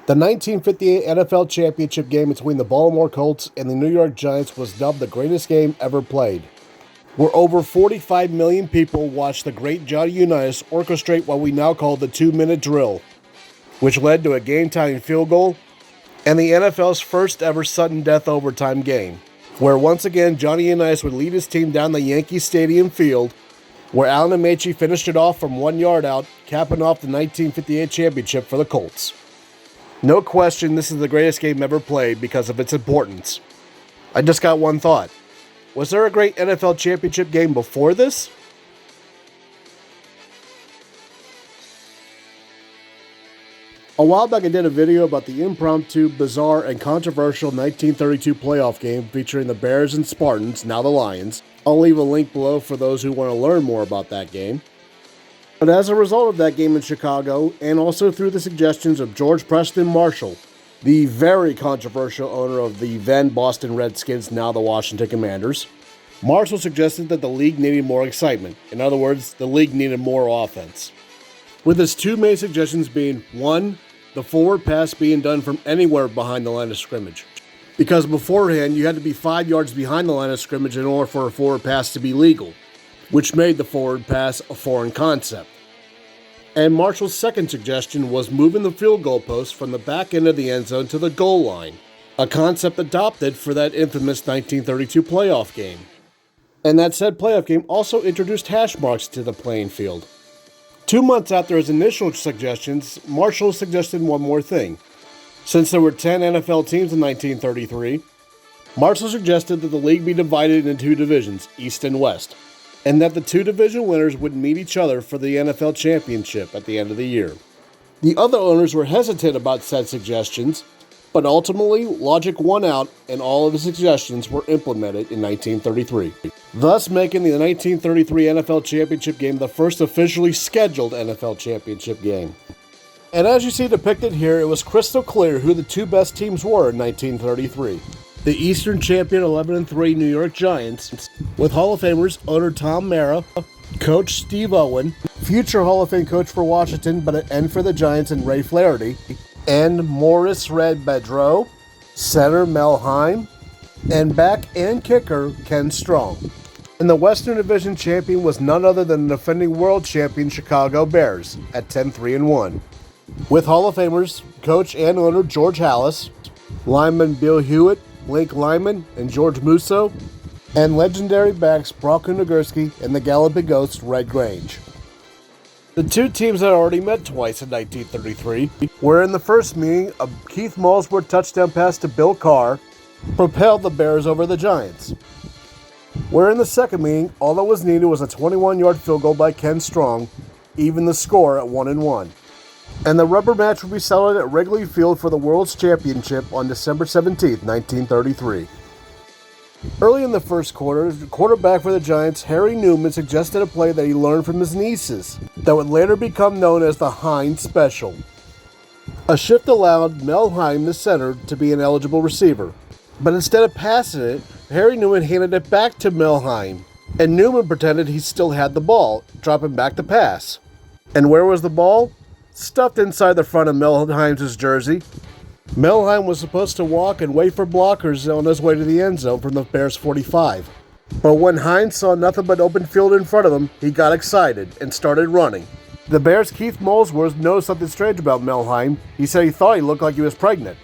The 1958 NFL Championship game between the Baltimore Colts and the New York Giants was dubbed the greatest game ever played, where over 45 million people watched the great Johnny Unitas orchestrate what we now call the 2-minute drill, which led to a game-tying field goal and the NFL's first ever sudden death overtime game, where once again Johnny Unitas would lead his team down the Yankee Stadium field, where Alan Amache finished it off from 1 yard out, capping off the 1958 championship for the Colts. No question, this is the greatest game ever played because of its importance. I just got one thought. Was there a great NFL championship game before this? A while back I did a video about the impromptu, bizarre, and controversial 1932 playoff game featuring the Bears and Spartans, now the Lions. I'll leave a link below for those who want to learn more about that game. But as a result of that game in Chicago, and also through the suggestions of George Preston Marshall, the very controversial owner of the then Boston Redskins, now the Washington Commanders, Marshall suggested that the league needed more excitement. In other words, the league needed more offense. With his two main suggestions being, one, the forward pass being done from anywhere behind the line of scrimmage. Because beforehand, you had to be 5 yards behind the line of scrimmage in order for a forward pass to be legal, which made the forward pass a foreign concept. And Marshall's second suggestion was moving the field goal post from the back end of the end zone to the goal line, a concept adopted for that infamous 1932 playoff game. And that said playoff game also introduced hash marks to the playing field. 2 months after his initial suggestions, Marshall suggested one more thing. Since there were 10 NFL teams in 1933, Marshall suggested that the league be divided into two divisions, East and West, and that the two division winners would meet each other for the NFL championship at the end of the year. The other owners were hesitant about said suggestions, but ultimately, logic won out and all of his suggestions were implemented in 1933, thus making the 1933 NFL Championship game the first officially scheduled NFL Championship game. And as you see depicted here, it was crystal clear who the two best teams were in 1933. The Eastern champion 11-3 New York Giants, with Hall of Famers owner Tom Mara, coach Steve Owen, future Hall of Fame coach for Washington but at end for the Giants and Ray Flaherty, and Morris Red Bedreau, center Mel Heim, and back and kicker Ken Strong. And the Western Division champion was none other than the defending world champion Chicago Bears at 10-3-1, with Hall of Famers coach and owner George Halas, lineman Bill Hewitt, Link Lyman, and George Musso, and legendary backs Bronco Nagurski and the Galloping Ghost Red Grange. The two teams had already met twice in 1933, where in the first meeting, a Keith Malsworth touchdown pass to Bill Carr propelled the Bears over the Giants. Where in the second meeting, all that was needed was a 21-yard field goal by Ken Strong, even the score at 1-1. And the rubber match would be settled at Wrigley Field for the World's Championship on December 17, 1933. Early in the first quarter, the quarterback for the Giants, Harry Newman, suggested a play that he learned from his nieces that would later become known as the Heim Special. A shift allowed Mel Heim, the center, to be an eligible receiver. But instead of passing it, Harry Newman handed it back to Mel Heim, and Newman pretended he still had the ball, dropping back to pass. And where was the ball? Stuffed inside the front of Mel Heim's jersey. Mel Heim was supposed to walk and wait for blockers on his way to the end zone from the Bears 45. But when Heim saw nothing but open field in front of him, he got excited and started running. The Bears' Keith Malsworth noticed something strange about Mel Heim. He said he thought he looked like he was pregnant.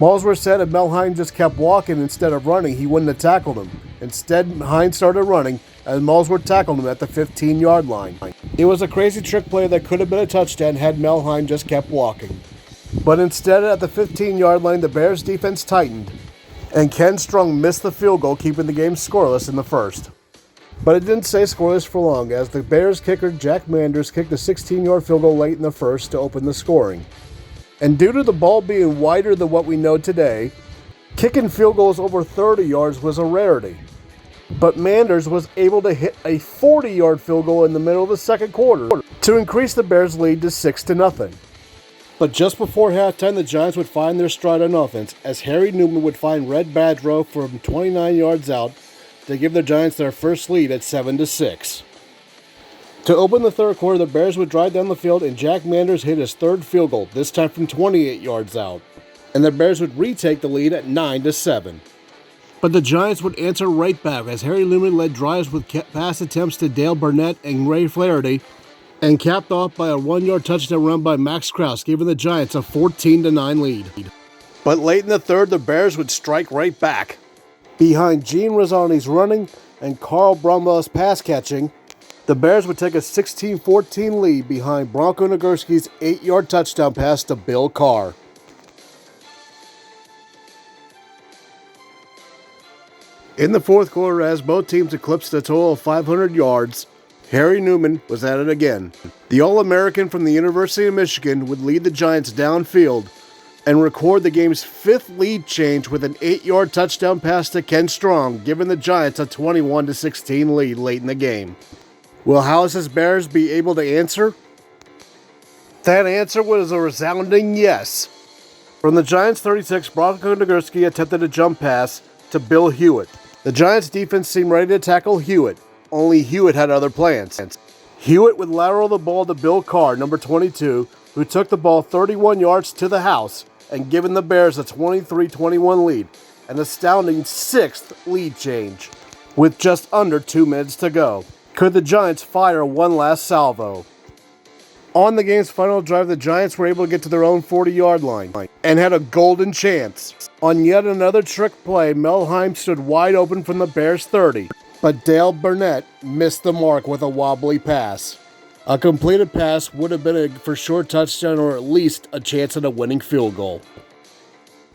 Malsworth said if Mel Heim just kept walking instead of running, he wouldn't have tackled him. Instead, Heim started running, and Malsworth tackled him at the 15-yard line. It was a crazy trick play that could have been a touchdown had Mel Heim just kept walking. But instead, at the 15-yard line, the Bears' defense tightened, and Ken Strong missed the field goal, keeping the game scoreless in the first. But it didn't stay scoreless for long, as the Bears kicker Jack Manders kicked a 16-yard field goal late in the first to open the scoring. And due to the ball being wider than what we know today, kicking field goals over 30 yards was a rarity. But Manders was able to hit a 40-yard field goal in the middle of the second quarter to increase the Bears' lead to 6-0. But just before halftime, the Giants would find their stride on offense, as Harry Newman would find Red Badgerow from 29 yards out to give the Giants their first lead at 7-6. To open the third quarter, the Bears would drive down the field and Jack Manders hit his third field goal, this time from 28 yards out. And the Bears would retake the lead at 9-7. But the Giants would answer right back as Harry Lumen led drives with pass attempts to Dale Burnett and Ray Flaherty, and capped off by a 1-yard touchdown run by Max Krause, giving the Giants a 14-9 lead. But late in the third, the Bears would strike right back. Behind Gene Rosani's running and Carl Brumwell's pass catching, the Bears would take a 16-14 lead behind Bronco Nagurski's 8-yard touchdown pass to Bill Carr. In the fourth quarter, as both teams eclipsed a total of 500 yards, Harry Newman was at it again. The All-American from the University of Michigan would lead the Giants downfield and record the game's fifth lead change with an 8-yard touchdown pass to Ken Strong, giving the Giants a 21-16 lead late in the game. Will House's Bears be able to answer? That answer was a resounding yes. From the Giants' 36, Bronco Nagurski attempted a jump pass to Bill Hewitt. The Giants' defense seemed ready to tackle Hewitt, only Hewitt had other plans. Hewitt would lateral the ball to Bill Carr, number 22, who took the ball 31 yards to the house and given the Bears a 23-21 lead, an astounding sixth lead change. With just under 2 minutes to go, could the Giants fire one last salvo? On the game's final drive, the Giants were able to get to their own 40-yard line and had a golden chance. On yet another trick play, Melheim stood wide open from the Bears' 30, but Dale Burnett missed the mark with a wobbly pass. A completed pass would have been a for sure touchdown or at least a chance at a winning field goal.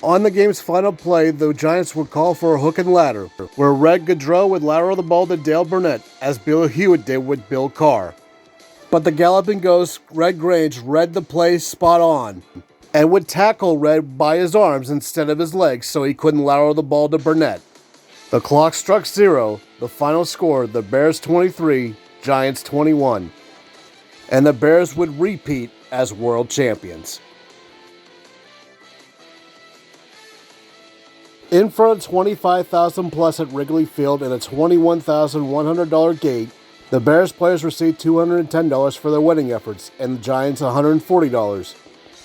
On the game's final play, the Giants would call for a hook and ladder, where Red Gaudreau would lateral the ball to Dale Burnett, as Bill Hewitt did with Bill Carr. But the galloping ghost, Red Grange, read the play spot on, and would tackle Red by his arms instead of his legs so he couldn't lateral the ball to Burnett. The clock struck 0, the final score, the Bears 23, Giants 21. And the Bears would repeat as world champions. In front of 25,000 plus at Wrigley Field and a $21,100 gate, the Bears players received $210 for their winning efforts, and the Giants $140.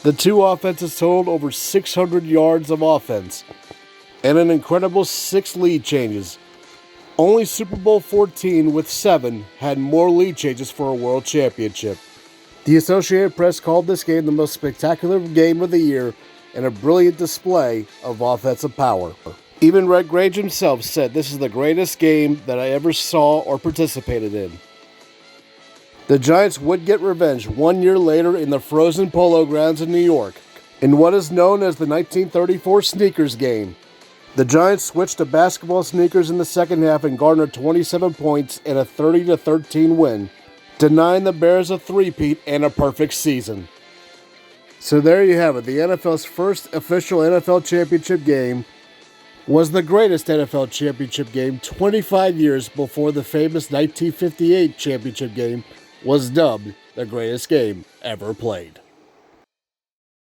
The two offenses totaled over 600 yards of offense, and an incredible 6 lead changes. Only Super Bowl 14 with 7 had more lead changes for a world championship. The Associated Press called this game the most spectacular game of the year and a brilliant display of offensive power. Even Red Grange himself said this is the greatest game that I ever saw or participated in. The Giants would get revenge 1 year later in the frozen Polo Grounds in New York, in what is known as the 1934 Sneakers Game. The Giants switched to basketball sneakers in the second half and garnered 27 points in a 30-13 win, denying the Bears a three-peat and a perfect season. So there you have it. The NFL's first official NFL championship game was the greatest NFL championship game 25 years before the famous 1958 championship game was dubbed the greatest game ever played.